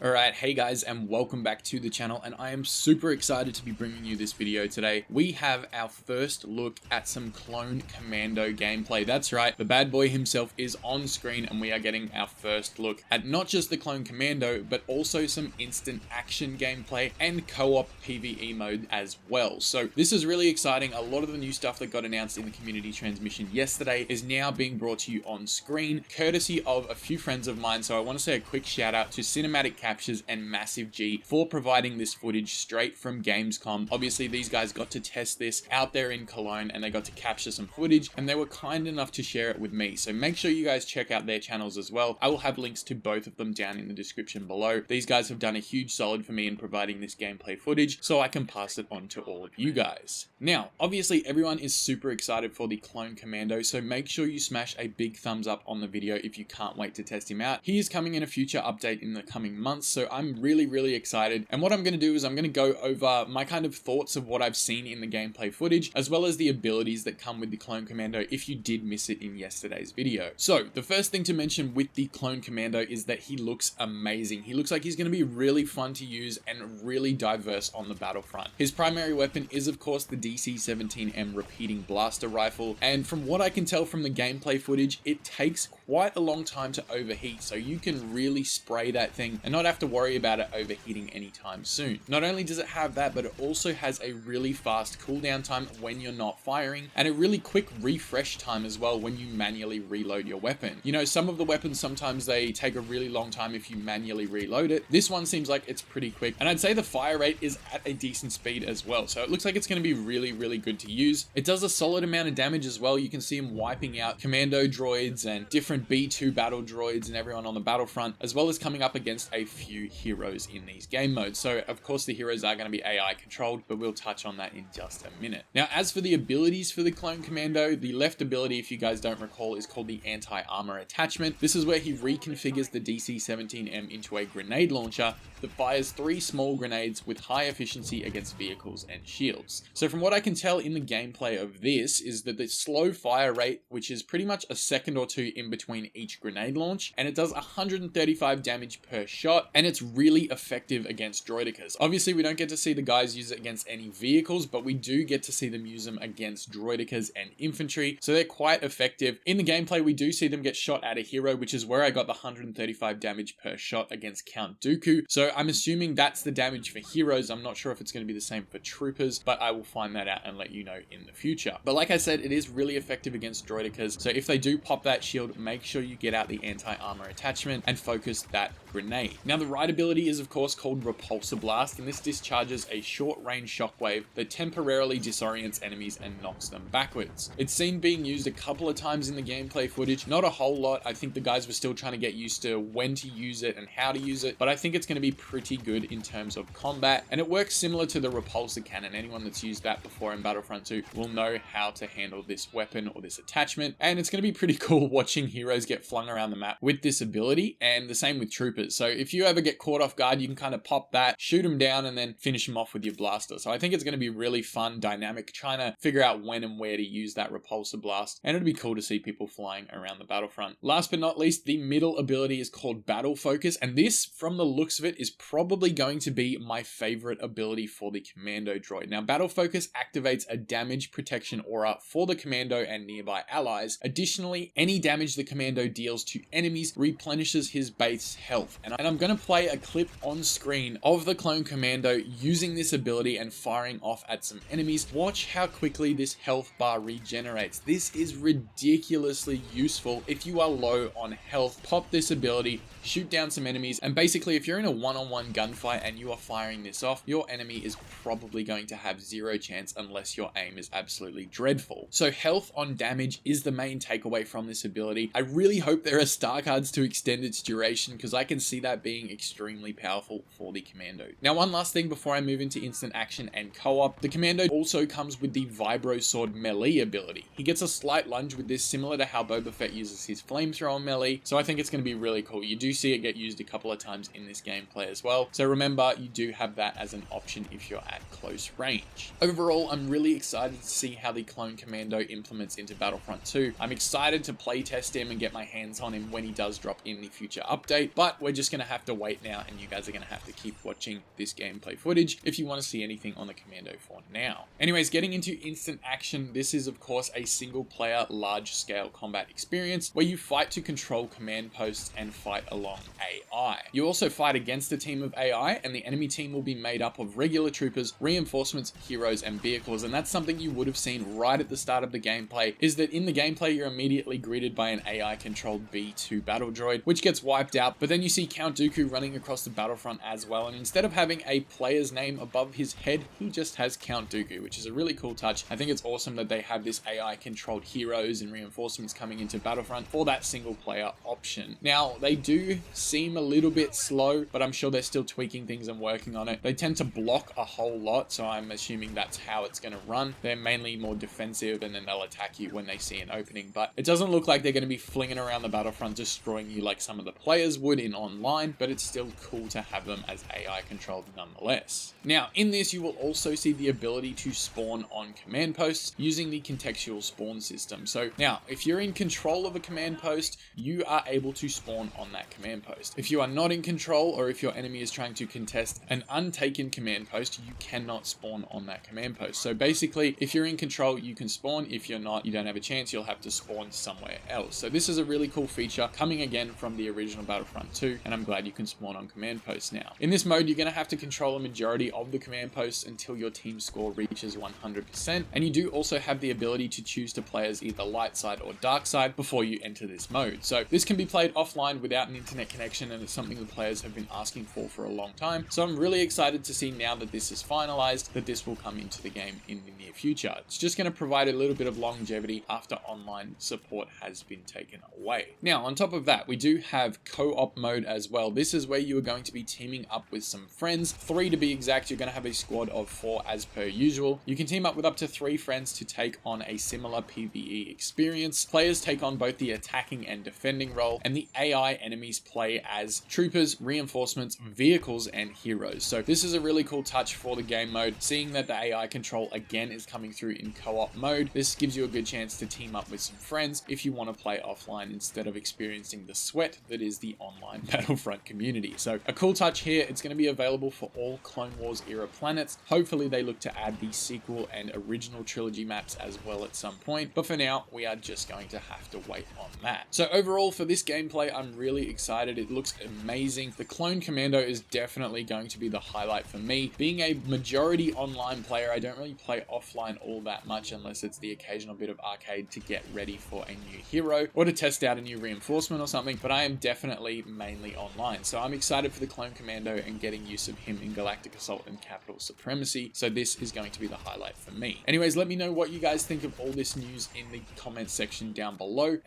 Alright, hey guys, and welcome back to the channel, and I am super excited to be bringing you this video today. We have our first look at some Clone Commando gameplay. That's right, the bad boy himself is on screen, and we are getting our first look at not just the Clone Commando, but also some instant action gameplay and co-op PvE mode as well. So this is really exciting. A lot of the new stuff that got announced in the community transmission yesterday is now being brought to you on screen, courtesy of a few friends of mine. So I want to say a quick shout out to Cinematic Captures and MassiveG for providing this footage straight from Gamescom. Obviously, these guys got to test this out there in Cologne and they got to capture some footage, and they were kind enough to share it with me. So make sure you guys check out their channels as well. I will have links to both of them down in the description below. These guys have done a huge solid for me in providing this gameplay footage, so I can pass it on to all of you guys. Now, obviously, everyone is super excited for the Clone Commando, so make sure you smash a big thumbs up on the video if you can't wait to test him out. He is coming in a future update in the coming months, so I'm really excited. And what I'm going to do is I'm going to go over my kind of thoughts of what I've seen in the gameplay footage, as well as the abilities that come with the Clone Commando if you did miss it in yesterday's video. So the first thing to mention with the Clone Commando is that he looks amazing. He looks like he's going to be really fun to use and really diverse on the battlefront. His primary weapon is of course the DC-17M repeating blaster rifle, and from what I can tell from the gameplay footage, it takes quite a long time to overheat, so you can really spray that thing and not have to worry about it overheating anytime soon. Not only does it have that, but it also has a really fast cooldown time when you're not firing, and a really quick refresh time as well when you manually reload your weapon. You know, some of the weapons, sometimes they take a really long time if you manually reload it. This one seems like it's pretty quick, and I'd say the fire rate is at a decent speed as well, so it looks like it's going to be really good to use. It does a solid amount of damage as well. You can see him wiping out commando droids and different B2 battle droids and everyone on the battlefront, as well as coming up against a few heroes in these game modes. So of course the heroes are going to be AI controlled, but we'll touch on that in just a minute. Now, as for the abilities for the Clone Commando, the left ability, if you guys don't recall, is called the anti-armor attachment. This is where he reconfigures the DC-17M into a grenade launcher that fires 3 small grenades with high efficiency against vehicles and shields. So from what I can tell in the gameplay of this is that the slow fire rate, which is pretty much a second or two in between each grenade launch, and it does 135 damage per shot, and it's really effective against droidekas. Obviously, we don't get to see the guys use it against any vehicles, but we do get to see them use them against droidekas and infantry, so they're quite effective. In the gameplay, we do see them get shot at a hero, which is where I got the 135 damage per shot against Count Dooku. So I'm assuming that's the damage for heroes. I'm not sure if it's going to be the same for troopers, but I will find that out and let you know in the future. But like I said, it is really effective against droidekas, so if they do pop that shield, make sure you get out the anti-armor attachment and focus that grenade. Now, the right ability is of course called Repulsor Blast, and this discharges a short-range shockwave that temporarily disorients enemies and knocks them backwards. It's seen being used a couple of times in the gameplay footage, not a whole lot. I think the guys were still trying to get used to when to use it and how to use it, but I think it's going to be pretty good in terms of combat, and it works similar to the Repulsor Cannon. Anyone that's used that before in Battlefront 2 will know how to handle this weapon or this attachment, and it's going to be pretty cool watching heroes get flung around the map with this ability, and the same with troopers. So if you ever get caught off guard, you can kind of pop that, shoot them down, and then finish them off with your blaster. So I think it's going to be really fun, dynamic, trying to figure out when and where to use that Repulsor Blast, and it'll be cool to see people flying around the battlefront. Last but not least, the middle ability is called Battle Focus, and this, from the looks of it, is probably going to be my favorite ability for the Commando droid. Now, Battle Focus activates a damage protection aura for the Commando and nearby allies. Additionally, any damage the Commando deals to enemies replenishes his base health. And I'm going to play a clip on screen of the Clone Commando using this ability and firing off at some enemies. Watch how quickly this health bar regenerates. This is ridiculously useful if you are low on health. Pop this ability, shoot down some enemies, and basically if you're in a one-on-one gunfight and you are firing this off, your enemy is probably going to have zero chance unless your aim is absolutely dreadful. So health on damage is the main takeaway from this ability. I really hope there are star cards to extend its duration, because I can see that being extremely powerful for the Commando. Now, one last thing before I move into instant action and co-op, the Commando also comes with the Vibro Sword melee ability. He gets a slight lunge with this, similar to how Boba Fett uses his flamethrower melee, so I think it's going to be really cool. You do see it get used a couple of times in this gameplay as well, so remember, you do have that as an option if you're at close range. Overall, I'm really excited to see how the Clone Commando implements into Battlefront 2. I'm excited to playtest him and get my hands on him when he does drop in the future update, but we're we're just going to have to wait now, and you guys are going to have to keep watching this gameplay footage if you want to see anything on the Commando for now. Anyways, getting into instant action, this is of course a single player large scale combat experience where you fight to control command posts and fight along AI. You also fight against a team of AI, and the enemy team will be made up of regular troopers, reinforcements, heroes, and vehicles. And that's something you would have seen right at the start of the gameplay, is that in the gameplay you're immediately greeted by an AI controlled B2 battle droid, which gets wiped out, but then you see Count Dooku running across the battlefront as well, and instead of having a player's name above his head, he just has Count Dooku, which is a really cool touch. I think it's awesome that they have this AI controlled heroes and reinforcements coming into Battlefront for that single player option. Now, they do seem a little bit slow, but I'm sure they're still tweaking things and working on it. They tend to block a whole lot, so I'm assuming that's how it's going to run. They're mainly more defensive, and then they'll attack you when they see an opening, but it doesn't look like they're going to be flinging around the Battlefront destroying you like some of the players would in online, but it's still cool to have them as AI controlled nonetheless. Now, in this you will also see the ability to spawn on command posts using the contextual spawn system. So now, if you're in control of a command post, you are able to spawn on that command post. If you are not in control, or if your enemy is trying to contest an untaken command post, you cannot spawn on that command post. So basically, if you're in control, you can spawn. If you're not, you don't have a chance. You'll have to spawn somewhere else. So this is a really cool feature coming again from the original Battlefront 2, and I'm glad you can spawn on command posts now. In this mode, you're going to have to control a majority of the command posts until your team score reaches 100%, and you do also have the ability to choose to play as either light side or dark side before you enter this mode. So this can be played offline without an internet connection, and it's something the players have been asking for a long time. So I'm really excited to see now that this is finalized, that this will come into the game in the near future. It's just going to provide a little bit of longevity after online support has been taken away. Now, on top of that, we do have co-op mode as well. This is where you are going to be teaming up with some friends, 3 to be exact. You're going to have a squad of 4 as per usual. You can team up with up to 3 friends to take on a similar PvE experience. Players take on both the attacking and defending role, and the AI enemies play as troopers, reinforcements, vehicles, and heroes. So this is a really cool touch for the game mode. Seeing that the AI control again is coming through in co-op mode, this gives you a good chance to team up with some friends if you want to play offline instead of experiencing the sweat that is the online Battlefront community. So a cool touch here. It's going to be available for all Clone Wars era planets. Hopefully they look to add the sequel and original trilogy maps as well at some point, but for now we are just going to have to wait on that. So overall, for this gameplay, I'm really excited. It looks amazing. The Clone Commando is definitely going to be the highlight for me. Being a majority online player, I don't really play offline all that much unless it's the occasional bit of arcade to get ready for a new hero or to test out a new reinforcement or something, but I am definitely mainly online. So I'm excited for the Clone Commando and getting use of him in Galactic Assault and Capital Supremacy. So this is going to be the highlight for me. Anyways, let me know what you guys think of all this news in the comment section down below.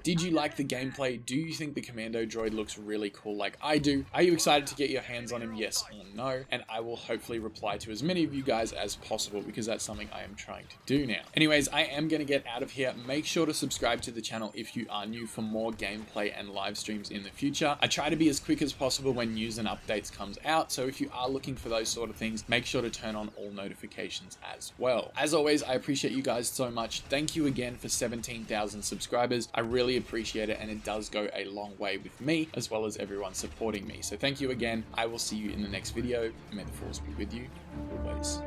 Did you like the gameplay? Do you think the Commando droid looks really cool like I do? Are you excited to get your hands on him, yes or no? And I will hopefully reply to as many of you guys as possible, because that's something I am trying to do now. Anyways, I am going to get out of here. Make sure to subscribe to the channel if you are new for more gameplay and live streams in the future. I try to be as quick as possible when news and updates comes out, so if you are looking for those sort of things, make sure to turn on all notifications as well. As always, I appreciate you guys so much. Thank you again for 17,000 subscribers. I really appreciate it, and it does go a long way with me as well as everyone supporting me. So thank you again. I will see you in the next video. May the force be with you always.